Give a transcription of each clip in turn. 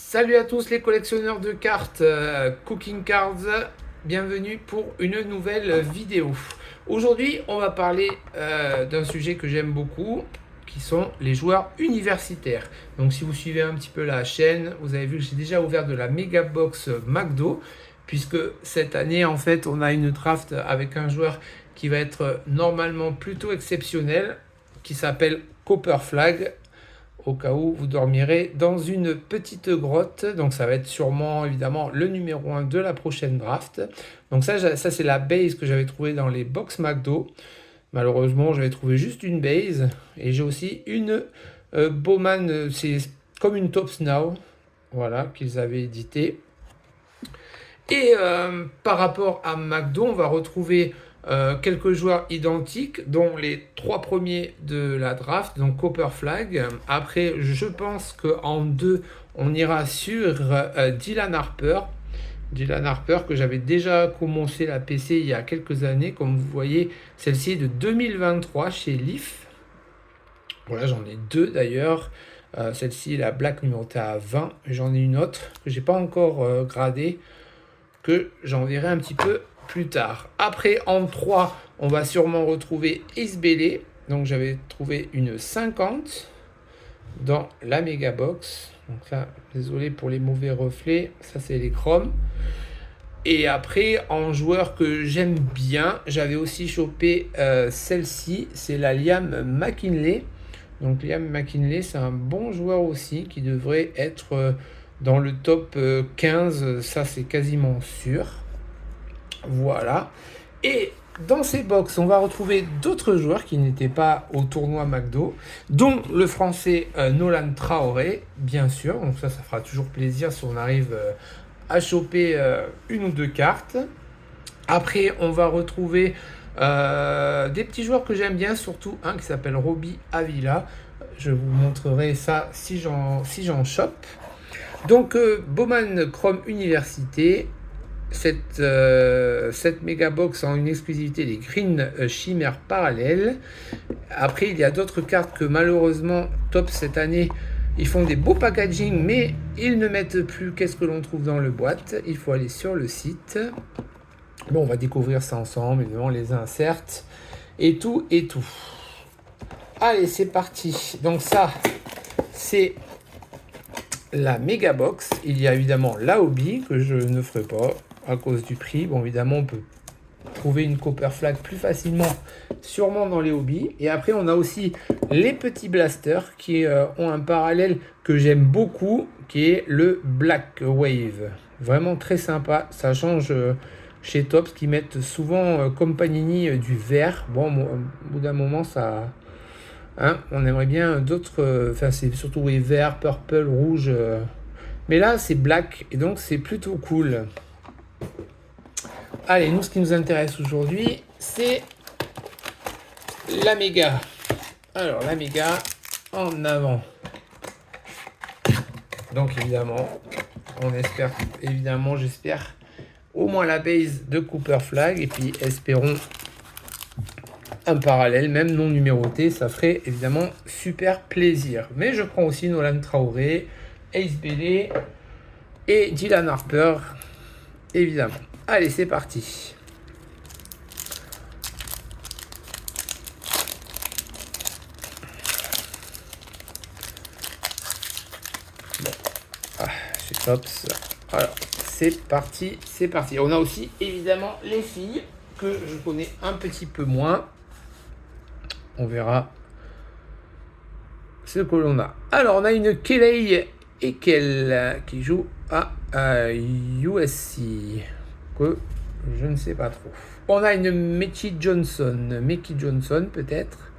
Salut à tous les collectionneurs de cartes Cooking Cards, bienvenue pour une nouvelle vidéo. Aujourd'hui on va parler d'un sujet que j'aime beaucoup, qui sont les joueurs universitaires. Donc si vous suivez un petit peu la chaîne, vous avez vu que j'ai déjà ouvert de la Mega Box McDo, puisque cette année en fait on a une draft avec un joueur qui va être normalement plutôt exceptionnel, qui s'appelle Copper Flag. Au cas où vous dormirez dans une petite grotte. Donc ça va être sûrement évidemment le numéro 1 de la prochaine draft. Donc ça c'est la base que j'avais trouvé dans les box McDo. Malheureusement j'avais trouvé juste une base. Et j'ai aussi une Bowman, c'est comme une Topps Now. Voilà, qu'ils avaient édité. Et par rapport à McDo, on va retrouver quelques joueurs identiques, dont les 3 premiers de la draft, donc Copper Flag. Après, je pense qu'en 2, on ira sur Dylan Harper. Dylan Harper, que j'avais déjà commencé la PC il y a quelques années. Comme vous voyez, celle-ci est de 2023 chez Leaf. Voilà, j'en ai 2 d'ailleurs. Celle-ci, la Black numérotée à 20. J'en ai une autre que j'ai pas encore gradée, que j'enverrai un petit peu plus tard. Après, en 3, on va sûrement retrouver Ace Bailey. Donc, j'avais trouvé une 50 dans la Mega Box. Donc là, désolé pour les mauvais reflets. Ça, c'est les chromes. Et après, en joueur que j'aime bien, j'avais aussi chopé celle-ci. C'est la Liam McKinley. Donc, Liam McKinley, c'est un bon joueur aussi qui devrait être dans le top 15. Ça, c'est quasiment sûr. Voilà. Et dans ces box, on va retrouver d'autres joueurs qui n'étaient pas au tournoi McDo, dont le français Nolan Traoré, bien sûr. Donc ça fera toujours plaisir si on arrive à choper une ou deux cartes. Après, on va retrouver des petits joueurs que j'aime bien, surtout un qui s'appelle Robbie Avila. Je vous montrerai ça si j'en chope. Donc, Bowman Chrome Université. Cette méga box en une exclusivité des Green Chimères parallèles. Après, il y a d'autres cartes que malheureusement, Top cette année, ils font des beaux packaging, mais ils ne mettent plus qu'est-ce que l'on trouve dans le boîte. Il faut aller sur le site. Bon, on va découvrir ça ensemble, évidemment, les inserts et tout et tout. Allez, c'est parti. Donc ça, c'est la méga box. Il y a évidemment la hobby que je ne ferai pas à cause du prix. Bon, évidemment, on peut trouver une Copper Flag plus facilement, sûrement dans les hobbies. Et après, on a aussi les petits blasters qui ont un parallèle que j'aime beaucoup, qui est le Black Wave. Vraiment très sympa. Ça change chez Topps, qui mettent souvent, comme Panini, du vert. Bon, au bout d'un moment, ça... Hein, on aimerait bien d'autres... Enfin, c'est surtout oui, vert, purple, rouge. Mais là, c'est black. Et donc, c'est plutôt cool. Allez, nous, ce qui nous intéresse aujourd'hui, c'est la méga. Alors, la méga, en avant. Donc, évidemment, on espère, j'espère, au moins la base de Copper Flag. Et puis, espérons un parallèle, même non numéroté. Ça ferait, évidemment, super plaisir. Mais je prends aussi Nolan Traoré, Ace Bailey et Dylan Harper, évidemment. Allez, c'est parti. Bon. C'est Topps. Alors, c'est parti, c'est parti. On a aussi, évidemment, les filles, que je connais un petit peu moins. On verra ce que l'on a. Alors, on a une Kelly Ekel qui joue à USC. Que je ne sais pas trop. On a une Mickey Johnson peut-être,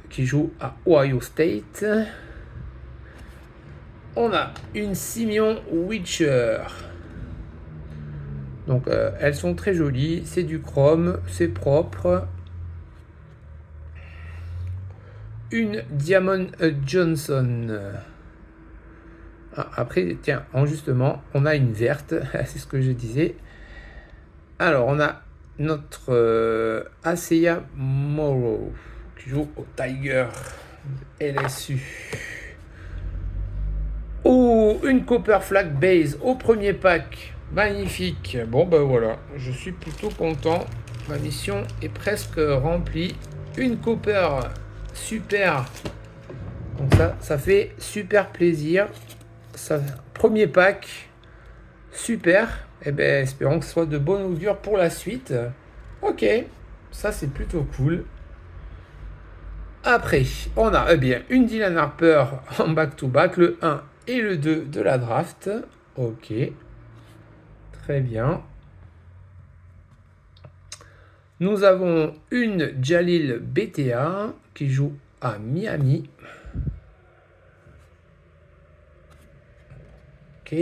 qui joue à Ohio State. On a une Simeon Witcher. Donc elles sont très jolies, c'est du chrome, c'est propre. Une Diamond Johnson. Après, tiens, justement, on a une verte, c'est ce que je disais. Alors, on a notre Asea Morrow, qui joue au Tiger LSU. Oh, Oh, une Copper Flag Base au premier pack. Magnifique. Bon, ben voilà, je suis plutôt content. Ma mission est presque remplie. Une Copper, super. Donc ça fait super plaisir. Ça, premier pack, super. Eh bien, espérons que ce soit de bon augure pour la suite. Ok, ça c'est plutôt cool. Après, on a une Dylan Harper en back-to-back, le 1 et le 2 de la draft. Ok, très bien. Nous avons une Jalil BTA qui joue à Miami. Ok.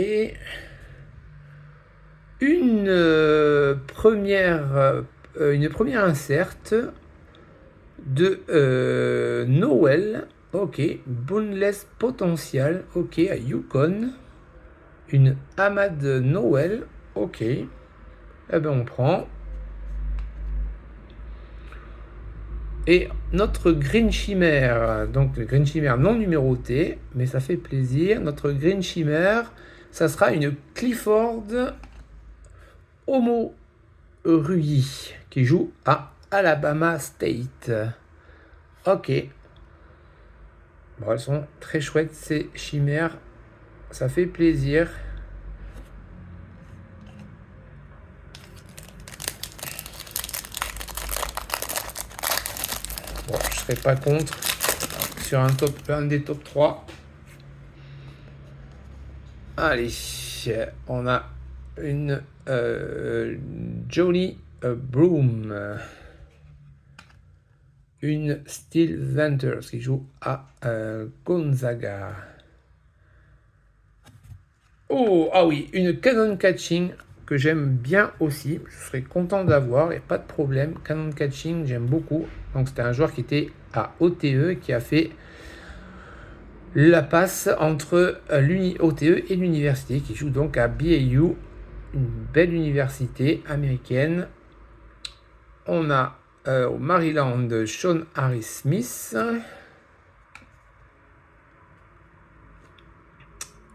Une première insert de Noël. Ok. Boundless Potential. Ok, à Yukon. Une Ahmad Noël. Ok. Eh ben on prend. Et notre Green Chimère, donc le Green Chimère non numéroté, mais ça fait plaisir. Notre Green Chimère, ça sera une Clifford Homo Rui qui joue à Alabama State. Ok. Bon, elles sont très chouettes ces chimères. Ça fait plaisir. Bon, je serais pas contre sur un des top 3. Allez, on a une Johnny Broom. Une Steel Venters qui joue à Gonzaga. Oh, ah oui, une Cannon Catching que j'aime bien aussi. Je serais content d'avoir, il n'y a pas de problème. Cannon Catching, j'aime beaucoup. Donc c'était un joueur qui était à OTE, qui a fait la passe entre OTE et l'université, qui joue donc à BYU, une belle université américaine. On a au Maryland Sean Harris Smith.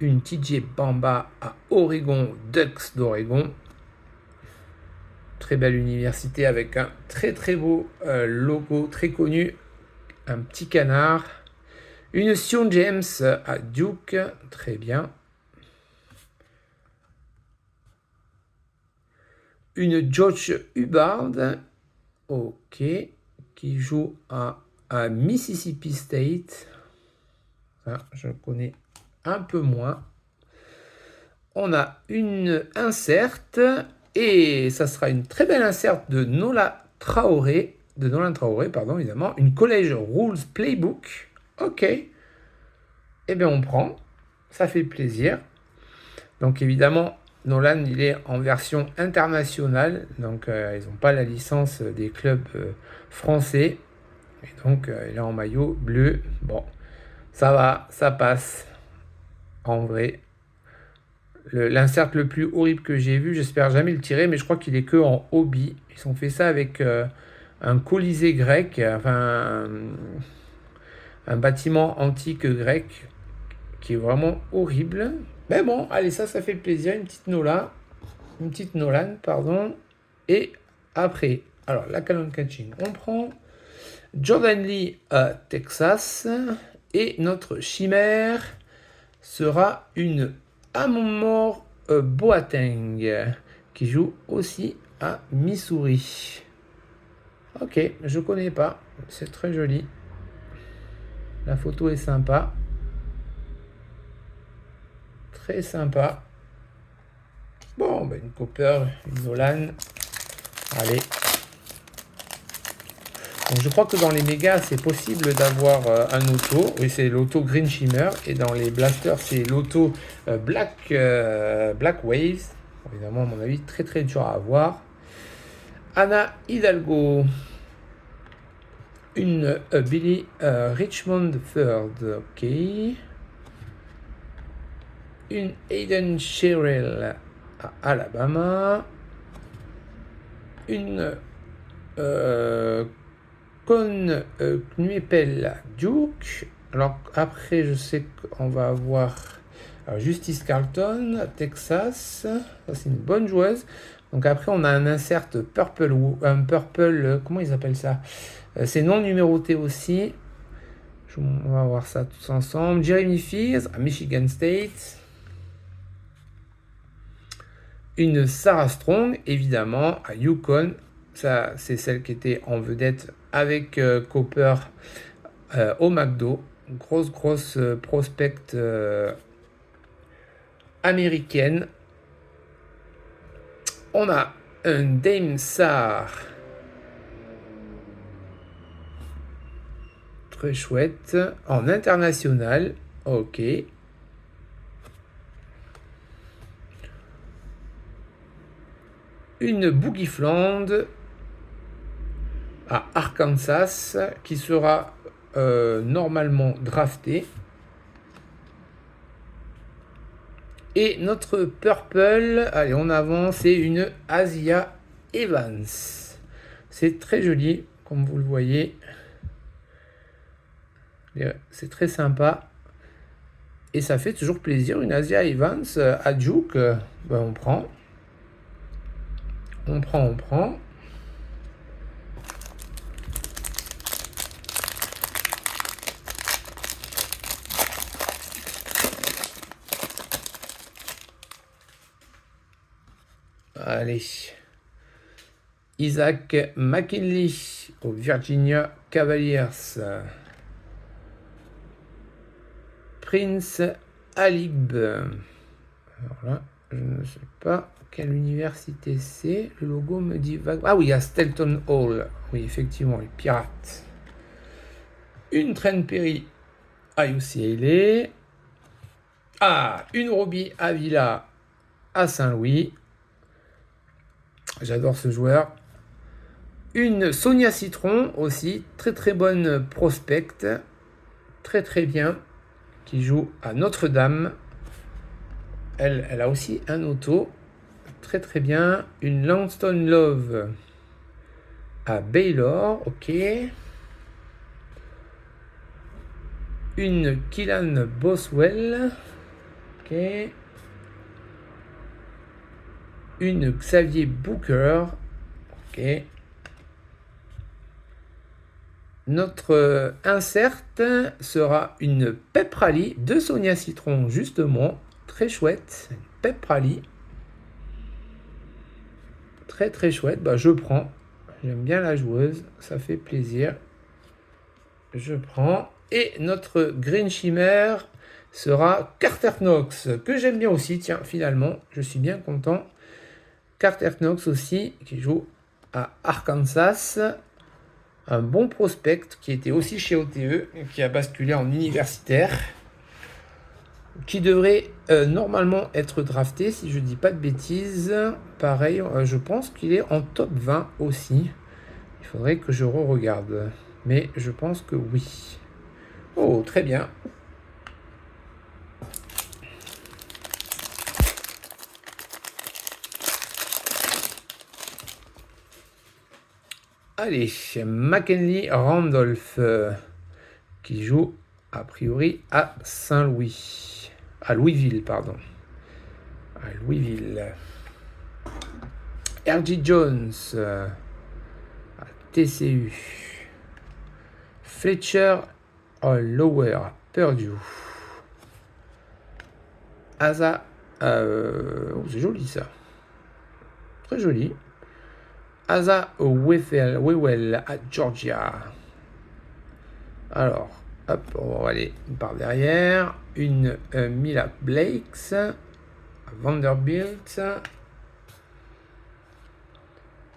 Une TJ Bamba à Oregon Ducks d'Oregon. Très belle université avec un très très beau logo très connu. Un petit canard. Une Sion James à Duke. Très bien. Une George Hubbard. Ok. Qui joue à Mississippi State. Ça, je connais un peu moins. On a une insert et ça sera une très belle insert de Nolan Traoré, évidemment, une College Rules Playbook. Ok. Eh bien, on prend. Ça fait plaisir. Donc, évidemment, Nolan, il est en version internationale. Donc, ils n'ont pas la licence des clubs français. Et donc, il est en maillot bleu. Bon, ça va, ça passe. En vrai. L'insert le plus horrible que j'ai vu, j'espère jamais le tirer, mais je crois qu'il est que en hobby. Ils ont fait ça avec un colisée grec, enfin un bâtiment antique grec qui est vraiment horrible. Mais bon, allez, ça fait plaisir. Une petite Nolan, pardon. Et après, alors la Cannon Catching, on prend Jordan Lee à Texas et notre chimère sera une Amor Boateng qui joue aussi à Missouri. Ok, je connais pas, c'est très joli. La photo est sympa. Très sympa. Bon, ben une Copper, une Nolan. Allez. Donc je crois que dans les mégas, c'est possible d'avoir un auto. Oui, c'est l'auto Green Shimmer. Et dans les blasters, c'est l'auto Black Waves. Bon, évidemment, à mon avis, très très dur à avoir. Anna Hidalgo. Une Billy Richmond Third. Ok. Une Aiden Sherrill à Alabama. Une Con Knuepel Duke. Alors après, je sais qu'on va avoir Alors, Justice Carlton, à Texas. Ça, c'est une bonne joueuse. Donc après, on a un insert purple, comment ils appellent ça? C'est non numéroté aussi. On va voir ça tous ensemble. Jeremy Fears à Michigan State. Une Sarah Strong, évidemment, à Yukon. Ça, c'est celle qui était en vedette avec Cooper au McDo. Grosse prospect américaine. On a un Dame Sarr. Très chouette. En international. Ok. Une Boogie Fland à Arkansas qui sera normalement draftée. Et notre purple, allez on avance, c'est une Asia Evans. C'est très joli, comme vous le voyez. C'est très sympa. Et ça fait toujours plaisir, une Asia Evans à Duke. Ben on prend. On prend. Allez. Isaac McKinley aux Virginia Cavaliers. Prince Alib. Alors là, je ne sais pas quelle université c'est. Le logo me dit vague. Ah oui, à Stelton Hall. Oui, effectivement, les Pirates. Une Trent Perry à UCLA. Ah, une Robbie Avila à Saint-Louis. J'adore ce joueur. Une Sonia Citron aussi, très bonne prospect, très bien, qui joue à Notre-Dame. Elle a aussi un auto, très bien. Une Langston Love à Baylor, ok. Une Killan Boswell, ok. Une Xavier Booker, ok. Notre insert sera une Pep Rally de Sonia Citron, justement. Très chouette. Pep Rally. Très chouette. Bah, je prends. J'aime bien la joueuse. Ça fait plaisir. Je prends. Et notre Green Shimmer sera Carter Knox, que j'aime bien aussi. Tiens, finalement, je suis bien content. Carter Knox aussi, qui joue à Arkansas. Un bon prospect qui était aussi chez OTE, qui a basculé en universitaire, qui devrait normalement être drafté, si je ne dis pas de bêtises. Pareil, je pense qu'il est en top 20 aussi. Il faudrait que je re-regarde, mais je pense que oui. Oh, très bien. Allez, McKinley Randolph, qui joue a priori à Saint-Louis. À Louisville, pardon. À Louisville. R.J. Jones, à TCU. Fletcher Lower, Purdue. Asa, c'est joli ça. Très joli. Asa Wewell à Georgia. Alors, hop, on va aller par derrière. Une Mila Blakes à Vanderbilt.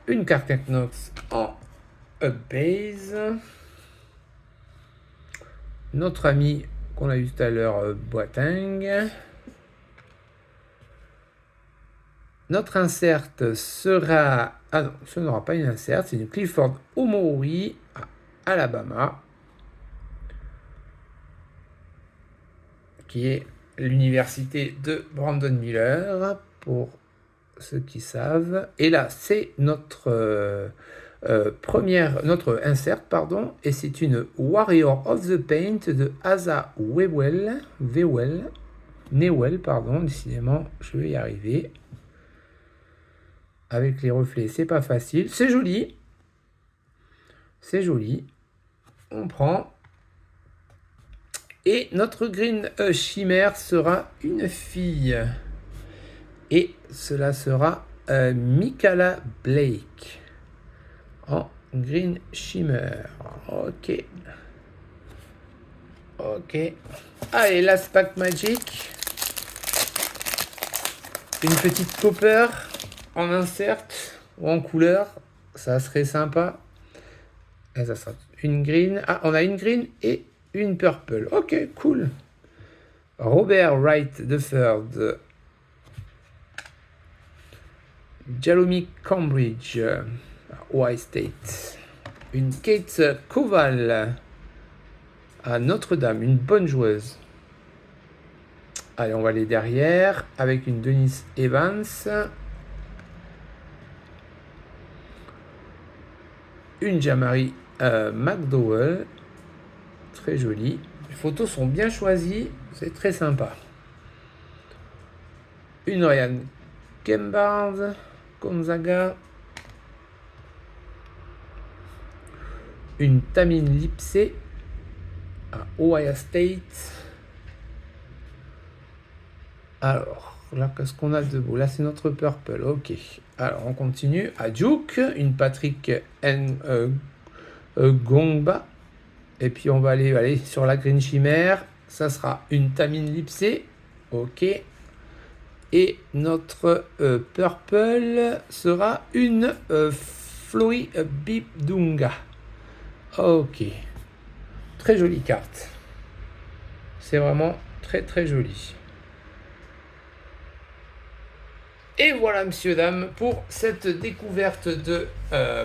Une Carter Knox en up-base. Notre ami qu'on a eu tout à l'heure, Boateng. Notre insert sera... Ah non, ce n'aura pas une insert, c'est une Clifford Omoori à Alabama, qui est l'université de Brandon Miller, pour ceux qui savent. Et là, c'est notre notre insert, pardon, et c'est une Warrior of the Paint de Asa Wewell. Newell, pardon, décidément, je vais y arriver. Avec les reflets, c'est pas facile. C'est joli. C'est joli. On prend. Et notre Green Chimère sera une fille. Et cela sera Mikaela Blake. En Green Shimmer. Ok. Ok. Allez, Last Pack Magic. Une petite copper en insert ou en couleur. Ça serait sympa. Et ça sera une green. Ah, on a une green et une purple. Ok, cool. Robert Wright III. Jalomi Cambridge. Ohio State. Une Kate Koval. À Notre-Dame. Une bonne joueuse. Allez, on va aller derrière avec une Denise Evans. Une Jamari McDowell. Très jolie. Les photos sont bien choisies. C'est très sympa. Une Ryan Kembard. Gonzaga. Une Tamine Lipsey à Ohio State. Alors, là, qu'est-ce qu'on a de beau? Là, c'est notre purple. Ok. Alors, on continue. À Duke, une Patrick Gongba. Et puis, on va aller sur la Green Chimère. Ça sera une Tamine Lipsey. Ok. Et notre purple sera une Floy Bibdunga. Ok. Très jolie carte. C'est vraiment très très joli. Et voilà, messieurs, dames, pour cette découverte de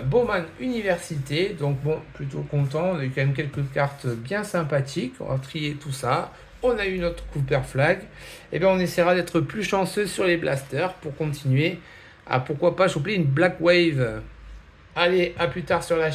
Bowman Université. Donc bon, plutôt content. On a eu quand même quelques cartes bien sympathiques. On va trier tout ça. On a eu notre Cooper Flag. Et bien, on essaiera d'être plus chanceux sur les blasters pour continuer à, pourquoi pas, choper une Black Wave. Allez, à plus tard sur la chaîne.